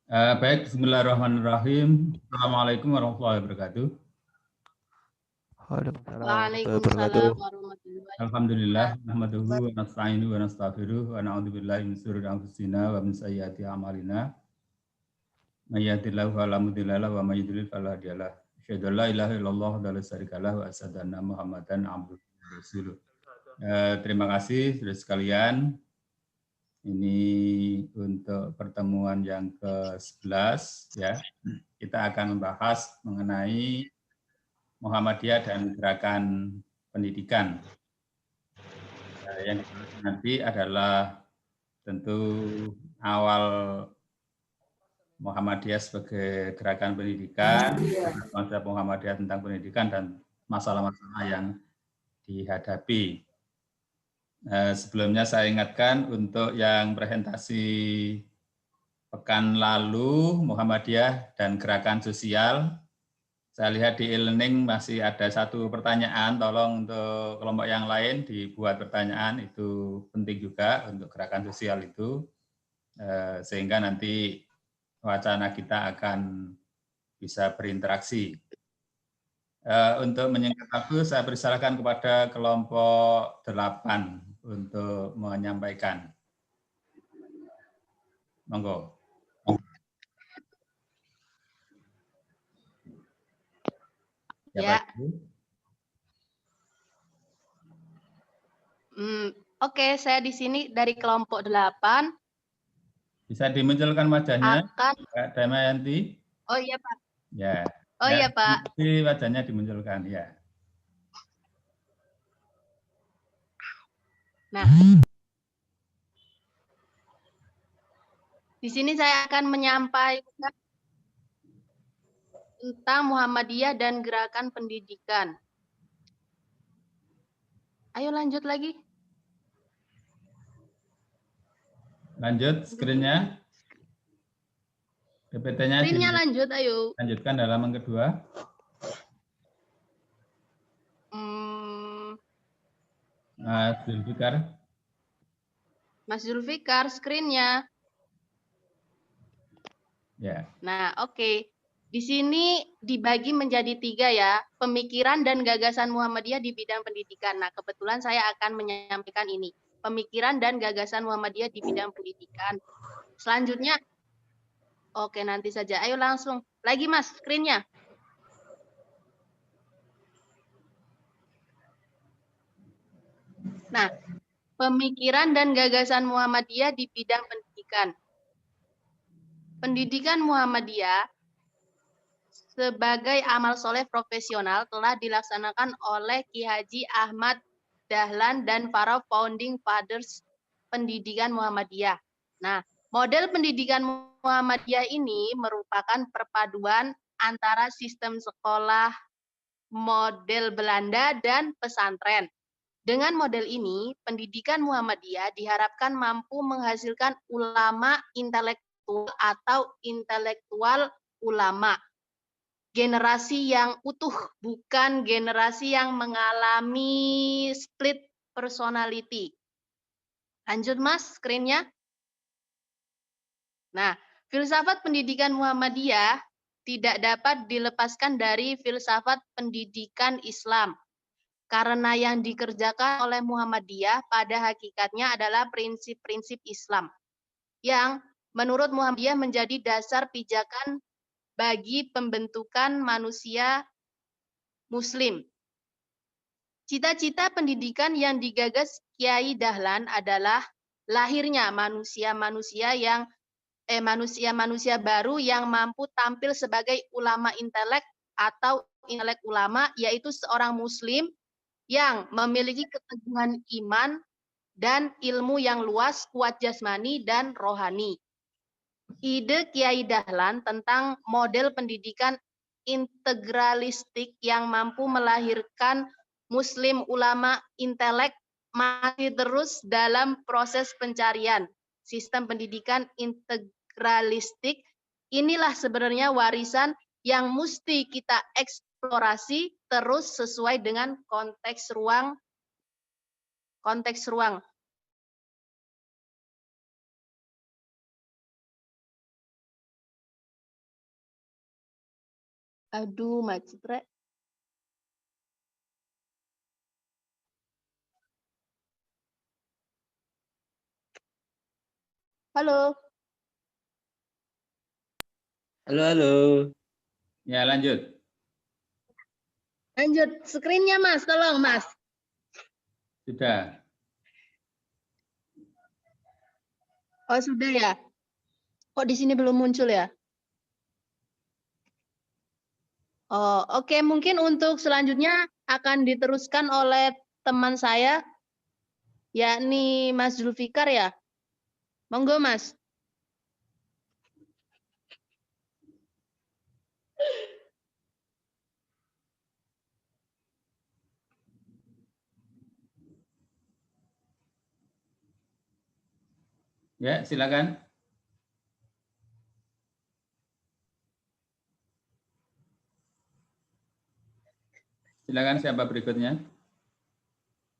Baik, bismillahirrahmanirrahim. Assalamualaikum warahmatullahi wabarakatuh. Waalaikumsalam warahmatullahi wabarakatuh. Waalaikumsalam warahmatullahi Alhamdulillah, wabarakatuh. nahmaduhu wa nasta'inu wa nastaghfiruh wa na'udzubillahi min syururi anfusina wa min sayyiati a'malina. May yahdihillahu fala mudilla lahu wa may yudlil fala hadiyalah. Asyhadu an la ilaha illallah wa la syarika lahu wa asyhadu anna Muhammadan abduhu wa rasuluh. Terima kasih saudara sekalian. Ini untuk pertemuan yang ke-11 ya. Kita akan membahas mengenai Muhammadiyah dan gerakan pendidikan. Yang nanti adalah tentu awal Muhammadiyah sebagai gerakan pendidikan, konsep Muhammadiyah tentang pendidikan dan masalah-masalah yang dihadapi. Sebelumnya saya ingatkan untuk yang presentasi pekan lalu Muhammadiyah dan gerakan sosial. Saya lihat di e-learning masih ada satu pertanyaan, tolong untuk kelompok yang lain dibuat pertanyaan, itu penting juga untuk gerakan sosial itu, sehingga nanti wacana kita akan bisa berinteraksi. Untuk menyingkat waktu, saya persilakan kepada kelompok 8 untuk menyampaikan. Monggo. Ya. Oke, saya di sini dari kelompok 8. Bisa dimunculkan wajahnya, Kak Damayanti? Oh iya, Pak. Ya. Oh iya, Pak. Wajahnya dimunculkan, ya. Nah, di sini saya akan menyampaikan tentang Muhammadiyah dan gerakan pendidikan. Ayo lanjut lagi. Lanjut screen-nya. PPT-nya lanjut, ayo. Lanjutkan halaman kedua. Mas Zulfikar. Mas Zulfikar, screen-nya. Ya. Nah, oke. Di sini dibagi menjadi 3 ya, pemikiran dan gagasan Muhammadiyah di bidang pendidikan. Nah, kebetulan saya akan menyampaikan ini, pemikiran dan gagasan Muhammadiyah di bidang pendidikan. Selanjutnya, oke nanti saja. Ayo langsung. Lagi Mas, screen-nya. Nah, pemikiran dan gagasan Muhammadiyah di bidang pendidikan. Pendidikan Muhammadiyah sebagai amal soleh profesional telah dilaksanakan oleh Ki Haji Ahmad Dahlan dan para founding fathers pendidikan Muhammadiyah. Nah, model pendidikan Muhammadiyah ini merupakan perpaduan antara sistem sekolah model Belanda dan pesantren. Dengan model ini, pendidikan Muhammadiyah diharapkan mampu menghasilkan ulama intelektual atau intelektual ulama. Generasi yang utuh, bukan generasi yang mengalami split personality. Lanjut Mas, screen-nya. Nah, filsafat pendidikan Muhammadiyah tidak dapat dilepaskan dari filsafat pendidikan Islam. Karena yang dikerjakan oleh Muhammadiyah pada hakikatnya adalah prinsip-prinsip Islam. Yang menurut Muhammadiyah menjadi dasar pijakan bagi pembentukan manusia Muslim. Cita-cita pendidikan yang digagas Kiai Dahlan adalah lahirnya manusia baru yang mampu tampil sebagai ulama intelek atau intelek ulama, yaitu seorang Muslim yang memiliki keteguhan iman dan ilmu yang luas, kuat jasmani dan rohani. Ide Kiai Dahlan tentang model pendidikan integralistik yang mampu melahirkan Muslim ulama intelek masih terus dalam proses pencarian. Sistem pendidikan integralistik inilah sebenarnya warisan yang mesti kita eksplorasi terus sesuai dengan konteks ruang Aduh, macet, Rek. Halo. Halo, halo. Ya, lanjut. Lanjut. Screen-nya, Mas. Tolong, Mas. Sudah. Oh, sudah ya? Kok di sini belum muncul ya? Oh, oke. Mungkin untuk selanjutnya akan diteruskan oleh teman saya, yakni Mas Zulfikar ya. Monggo, Mas. Ya, silakan. Silakan siapa berikutnya?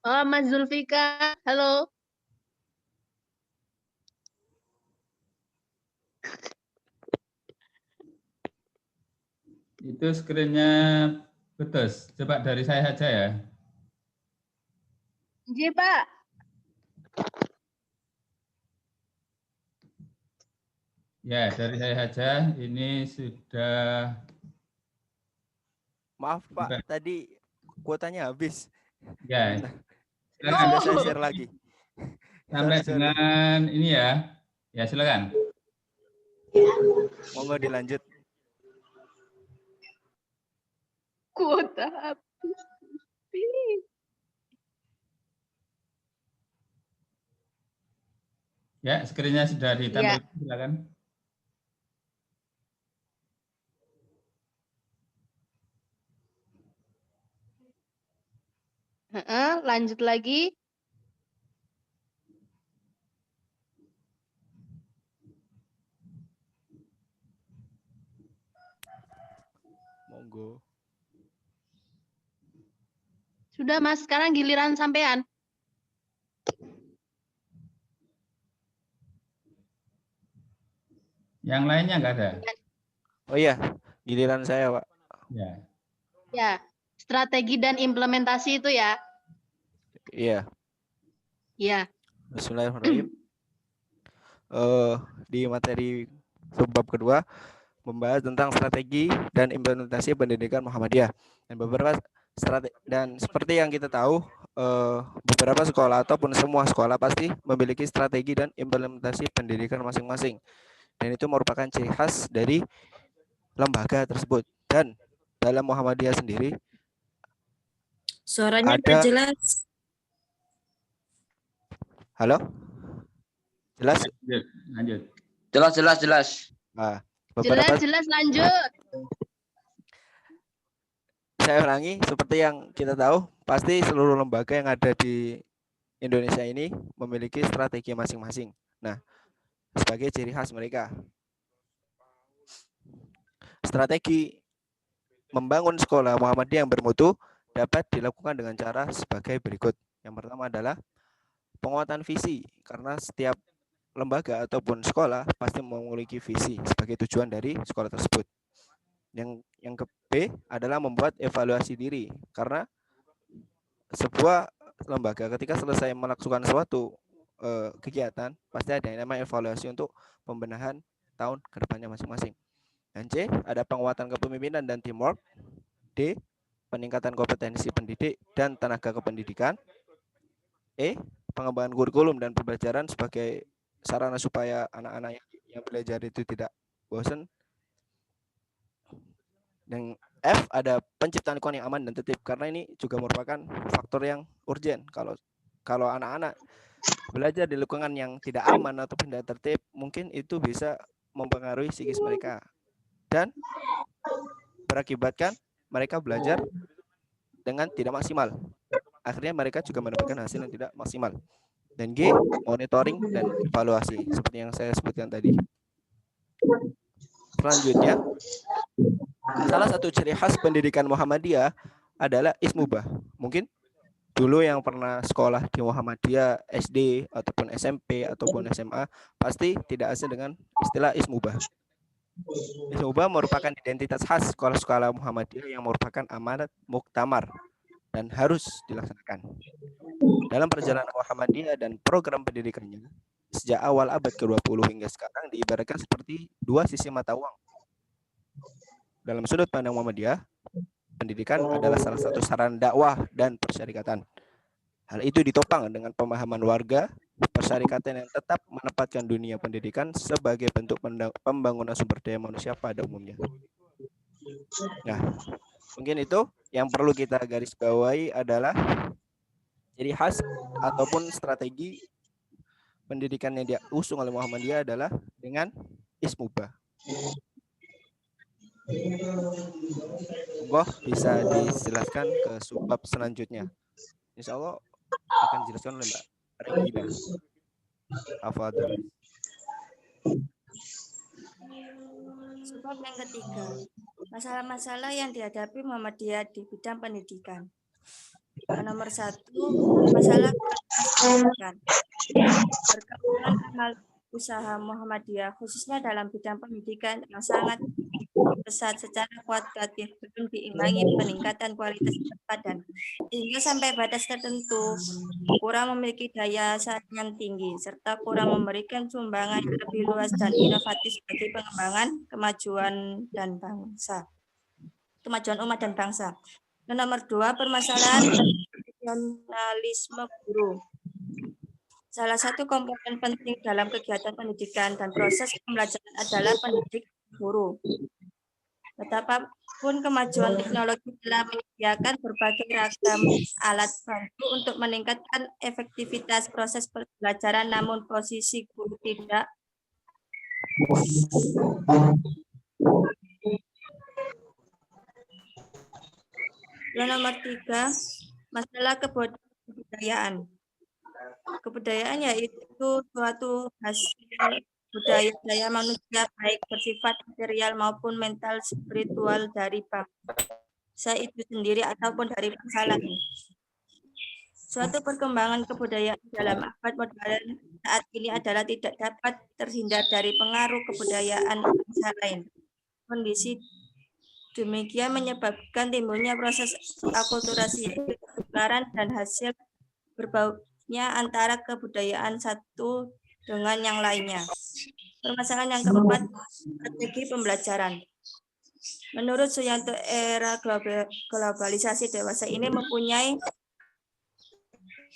Oh, Mas Zulfikar. Halo. Itu screen-nya putus. Coba dari saya saja ya. Iya, Pak. Ya, dari saya saja. Ini sudah. Maaf Pak, Sudah. tadi kuotanya habis. Ya, Nah, ini silakan. sudah saya share lagi. Sampai Sorry. dengan ini ya. Ya, silakan. Monggo dilanjut. Kuota habis. Ya, screen-nya sudah ditampilkan. Ya. Silakan. Lanjut lagi. Monggo. Sudah, Mas. Sekarang giliran sampean. Yang lainnya enggak ada. Oh iya, giliran saya Pak. Ya. Ya. Strategi dan implementasi itu ya. Iya. Iya. Bismillahirrahmanirrahim. Di materi subbab kedua membahas tentang strategi dan implementasi pendidikan Muhammadiyah dan beberapa strategi, dan seperti yang kita tahu beberapa sekolah ataupun semua sekolah pasti memiliki strategi dan implementasi pendidikan masing-masing, dan itu merupakan ciri khas dari lembaga tersebut. Dan dalam Muhammadiyah sendiri suaranya ada jelas. Halo, jelas? Lanjut. Jelas. Nah, beberapa Jelas lanjut. saya ulangi, seperti yang kita tahu, pasti seluruh lembaga yang ada di Indonesia ini memiliki strategi masing-masing. Nah, sebagai ciri khas mereka. Strategi membangun sekolah Muhammadiyah yang bermutu dapat dilakukan dengan cara sebagai berikut. Yang pertama adalah penguatan visi, karena setiap lembaga ataupun sekolah pasti memiliki visi sebagai tujuan dari sekolah tersebut. Yang ke B adalah membuat evaluasi diri, karena sebuah lembaga ketika selesai melakukan suatu kegiatan pasti ada yang namanya evaluasi untuk pembenahan tahun ke depannya masing-masing. Dan C ada penguatan kepemimpinan dan teamwork. D peningkatan kompetensi pendidik dan tenaga kependidikan. E pengembangan kurikulum dan pembelajaran sebagai sarana supaya anak-anak yang belajar itu tidak bosan. Dan F ada penciptaan lingkungan yang aman dan tertib, karena ini juga merupakan faktor yang urgent. Kalau anak-anak belajar di lingkungan yang tidak aman atau tidak tertib, mungkin itu bisa mempengaruhi psikis mereka dan berakibatkan mereka belajar dengan tidak maksimal. Akhirnya mereka juga mendapatkan hasil yang tidak maksimal. Dan G monitoring dan evaluasi seperti yang saya sebutkan tadi. Selanjutnya, salah satu ciri khas pendidikan Muhammadiyah adalah ismubah. Mungkin dulu yang pernah sekolah di Muhammadiyah SD ataupun SMP ataupun SMA pasti tidak asing dengan istilah ismubah. Ismubah merupakan identitas khas sekolah-sekolah Muhammadiyah yang merupakan amanat muktamar dan harus dilaksanakan. Dalam perjalanan Muhammadiyah dan program pendidikannya, sejak awal abad ke-20 hingga sekarang diibaratkan seperti dua sisi mata uang. Dalam sudut pandang Muhammadiyah, pendidikan adalah salah satu sarana dakwah dan persyarikatan. Hal itu ditopang dengan pemahaman warga persyarikatan yang tetap menempatkan dunia pendidikan sebagai bentuk pembangunan sumber daya manusia pada umumnya. Nah, mungkin itu yang perlu kita garis bawahi adalah ciri khas ataupun strategi pendidikan yang diusung oleh Muhammadiyah adalah dengan ismubah. Monggo bisa dijelaskan ke subbab selanjutnya. Insya Allah akan dijelaskan oleh Mbak Regina. Afadhal. Subbab yang ketiga, masalah-masalah yang dihadapi Muhammadiyah di bidang pendidikan. Nomor 1, masalah pendidikan. Berkembang amal usaha Muhammadiyah khususnya dalam bidang pendidikan yang sangat pesat secara kuantitatif belum diimbangi peningkatan kualitas dan sehingga sampai batas tertentu kurang memiliki daya saing yang tinggi serta kurang memberikan sumbangan yang lebih luas dan inovatif bagi pengembangan kemajuan umat dan bangsa. Dan nomor 2, permasalahan profesionalisme guru. Salah satu komponen penting dalam kegiatan pendidikan dan proses pembelajaran adalah pendidik guru. Betapapun kemajuan teknologi telah menyediakan berbagai ragam alat bantu untuk meningkatkan efektivitas proses pembelajaran, namun posisi guru tidak. Dan nomor 3, masalah kebudayaan. Kebudayaan yaitu suatu hasil budaya manusia baik bersifat material maupun mental spiritual dari bangsa itu sendiri ataupun dari bangsa lain. Suatu perkembangan kebudayaan dalam abad modern saat ini adalah tidak dapat terhindar dari pengaruh kebudayaan bangsa lain. Kondisi demikian menyebabkan timbulnya proses akulturasi, pertukaran dan hasil berbaunya antara kebudayaan satu dengan yang lainnya. Permasalahan yang keempat, strategi pembelajaran. Menurut Suyanto, era globalisasi dewasa ini mempunyai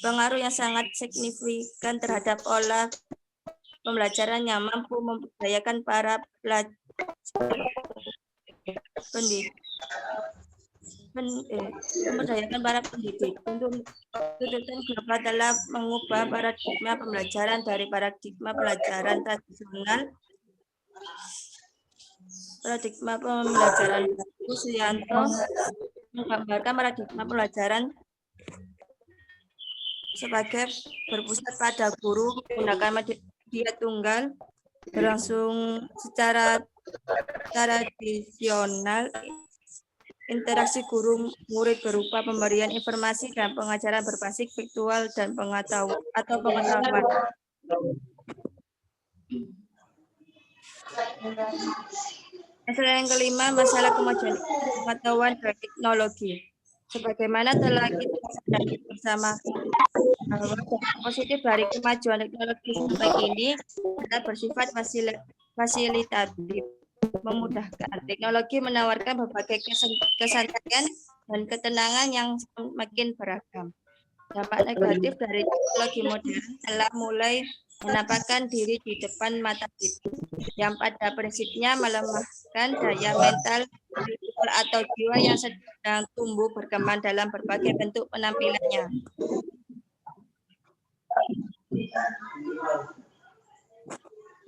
pengaruh yang sangat signifikan terhadap olah pembelajaran yang mampu memberdayakan para pelajar memberdayakan para pendidik. Tuntutan global telah mengubah paradigma pembelajaran dari paradigma pembelajaran tradisional. Paradigma pembelajaran baru Suyanto menggambarkan paradigma pembelajaran sebagai berpusat pada guru, menggunakan media tunggal, berlangsung secara tradisional. Interaksi guru murid berupa pemberian informasi dan pengajaran berbasis virtual dan pengetahuan. Masalah yang kelima, masalah kemajuan pengetahuan dan teknologi. Sebagaimana telah kita sadari bersama bahwa positif dari kemajuan teknologi sampai kini adalah bersifat fasilitatif, memudahkan. Teknologi menawarkan berbagai kesantaian dan ketenangan yang semakin beragam. Dampak negatif dari teknologi modern telah mulai menampakkan diri di depan mata kita, yang pada prinsipnya melemahkan daya mental atau jiwa yang sedang tumbuh berkembang dalam berbagai bentuk penampilannya.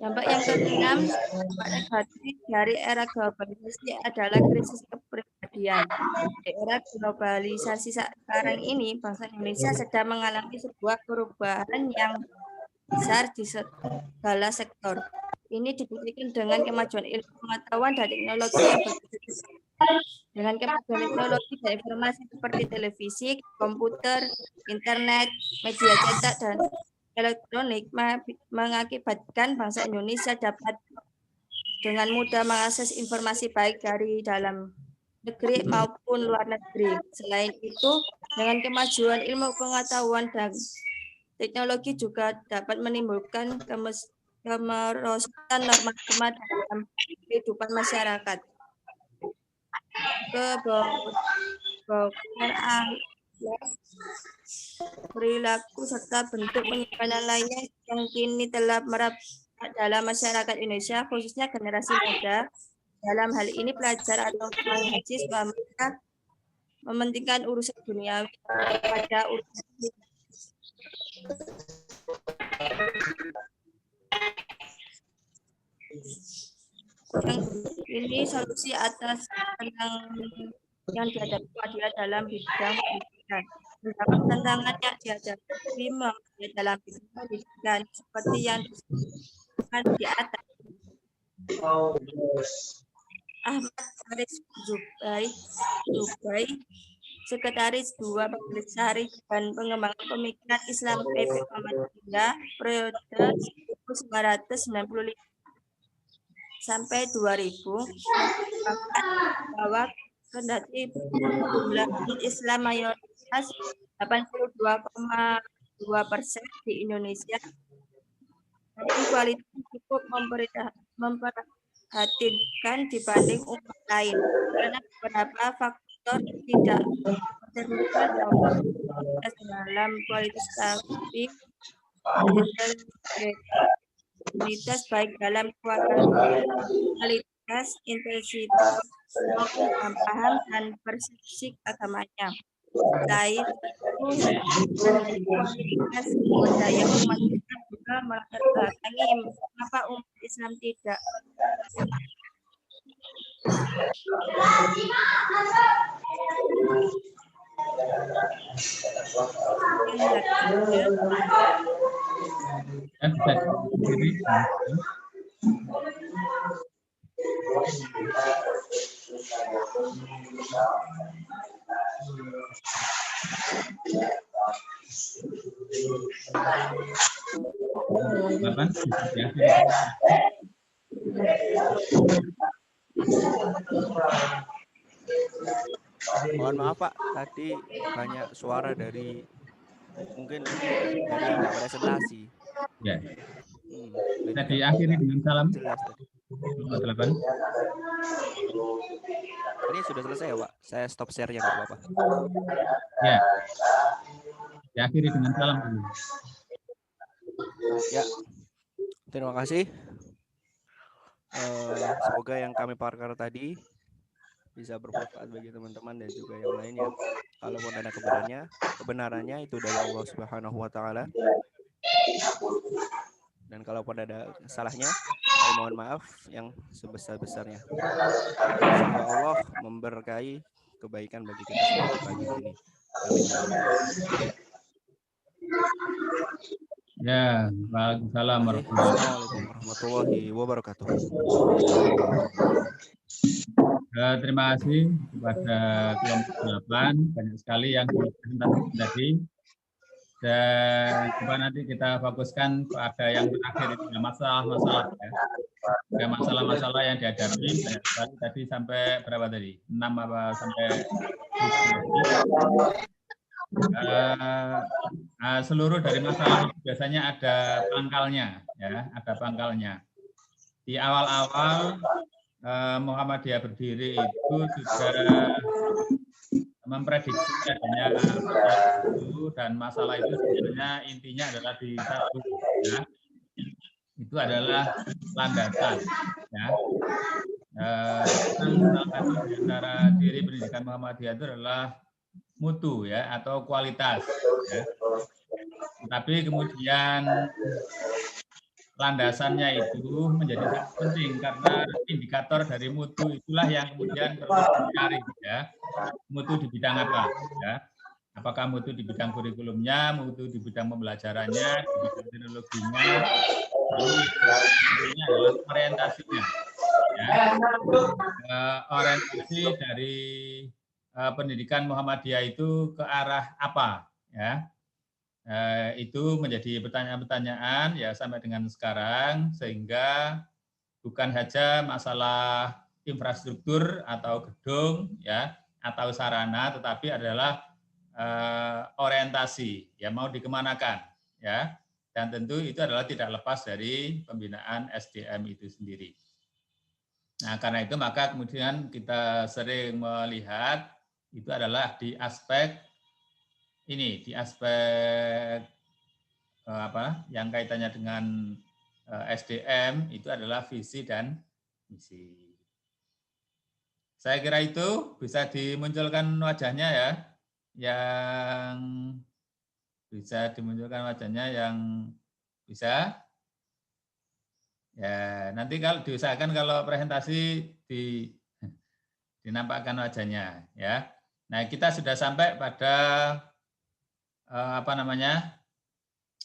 Dampak yang keenam, dampak negatif dari era globalisasi adalah krisis kepribadian. Di era globalisasi sekarang ini, bangsa Indonesia sedang mengalami sebuah perubahan yang besar di segala sektor. Ini dibuktikan dengan kemajuan ilmu pengetahuan dan teknologi yang begitu. Dengan kemajuan teknologi dan informasi seperti televisi, komputer, internet, media cetak, dan elektronik mengakibatkan bangsa Indonesia dapat dengan mudah mengakses informasi baik dari dalam negeri maupun luar negeri. Selain itu, dengan kemajuan ilmu pengetahuan dan teknologi juga dapat menimbulkan kemerosotan norma-norma dalam kehidupan masyarakat. Kebobrokan akhlak, perilaku serta bentuk penyimpanan lainnya yang kini telah merebak dalam masyarakat Indonesia, khususnya generasi muda. Dalam hal ini pelajar atau mahasiswa mereka mementingkan urusan duniawi pada urusan ini solusi atas tentang yang dihadapi Muhammadiyah dalam bidang pendidikan. Beberapa tantangan yang dihadapi Muhammadiyah dalam bidang pendidikan seperti yang disebutkan di atas. Ahmad Haris Zubai, Sekretaris 2 Majelis Syarih dan Pengembangan Pemikiran Islam PP Muhammadiyah periode 1995 sampai 2000 bahwa kendati jumlah Islam mayoritas 82,2% di Indonesia, namun kualitas cukup memperhatikan dibanding umat lain karena beberapa faktor tidak terluka dalam kualitas tapi kualitas baik dalam kualitas intensitas maupun paham dan persepsi agamanya. Selain itu, kualitas budaya umat Islam juga melatar belakangi mengapa umat Islam tidak Mohon maaf Pak, tadi banyak suara dari mungkin dari yang nggak presentasi. Ya. Jadi Tadi akhiri dengan salam. jelas tadi. 8. Ini sudah selesai ya Pak? Saya stop share ya nggak apa-apa. Ya. Diakhiri dengan salam dulu. Ya, terima kasih. Semoga yang kami paparkan tadi bisa bermanfaat bagi teman-teman dan juga yang lainnya. Kalaupun ada kebenarannya itu dari Allah Subhanahu wa taala. Dan kalaupun ada salahnya, saya mohon maaf yang sebesar-besarnya. Semoga Allah memberkahi kebaikan bagi kita semua di pagi ini. Amin. Ya, waalaikumsalam warahmatullahi wabarakatuh. Terima kasih kepada kelompok 8, banyak sekali yang dipresentasikan tadi. Dan coba nanti kita fokuskan pada yang terakhir, masalah-masalah ya. Ada masalah-masalah yang dihadapi banyak sekali tadi sampai berapa tadi? 6 apa sampai 7. Seluruh dari masalah biasanya ada pangkalnya ya, ada pangkalnya. Di awal-awal Muhammadiyah berdiri itu sudah memprediksi adanya masalah itu, dan masalah itu sebenarnya intinya adalah di satu ya, itu adalah landasan ya. Salah satu di antara diri pendidikan Muhammadiyah itu adalah mutu ya atau kualitas ya. Tapi kemudian landasannya itu menjadi sangat penting karena indikator dari mutu itulah yang kemudian perlu dicari ya. Mutu di bidang apa ya? Apakah mutu di bidang kurikulumnya, mutu di bidang pembelajarannya, di bidang teknologinya, ini adalah orientasinya ya. Orientasi dari pendidikan Muhammadiyah itu ke arah apa ya? Itu menjadi pertanyaan-pertanyaan ya sampai dengan sekarang, sehingga bukan saja masalah infrastruktur atau gedung ya atau sarana, tetapi adalah orientasi ya mau dikemanakan ya, dan tentu itu adalah tidak lepas dari pembinaan SDM itu sendiri. Nah, karena itu maka kemudian kita sering melihat itu adalah di aspek ini, di aspek yang kaitannya dengan SDM itu adalah visi dan misi. Saya kira itu bisa dimunculkan wajahnya ya, yang bisa dimunculkan wajahnya yang bisa. Ya, nanti kalau diusahakan kalau presentasi dinampakkan wajahnya ya. Nah, kita sudah sampai pada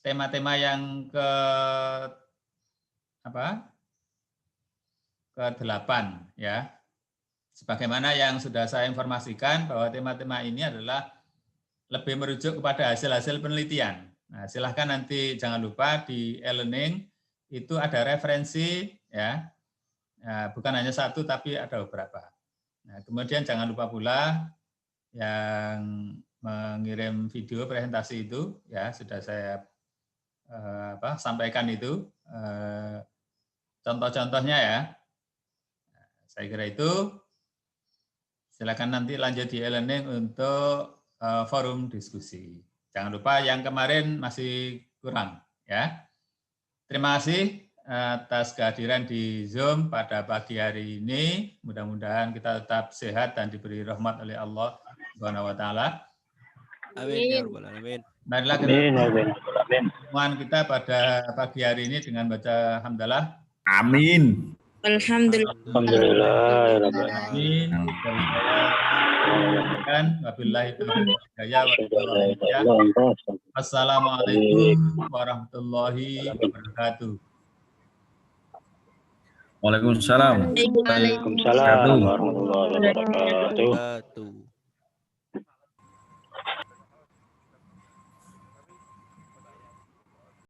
tema-tema yang ke-8 ya. Sebagaimana yang sudah saya informasikan bahwa tema-tema ini adalah lebih merujuk kepada hasil-hasil penelitian. Nah, silahkan nanti jangan lupa di e-learning itu ada referensi ya. Nah, bukan hanya satu tapi ada beberapa. Nah, kemudian jangan lupa pula yang mengirim video presentasi itu ya sudah saya sampaikan itu contoh-contohnya ya. Nah, saya kira itu. Silakan nanti lanjut di e-learning untuk forum diskusi. Jangan lupa yang kemarin masih kurang ya. Terima kasih atas kehadiran di Zoom pada pagi hari ini. Mudah-mudahan kita tetap sehat dan diberi rahmat oleh Allah Subhanahu wa taala. Amin ya rabbal alamin. Marilah kita kita pada pagi hari ini dengan baca hamdalah. Amin. Alhamdulillah. Amin. Wabillahi taufiq hidayah. Assalamualaikum warahmatullahi wabarakatuh. Waalaikumsalam. Waalaikumsalam warahmatullahi wabarakatuh.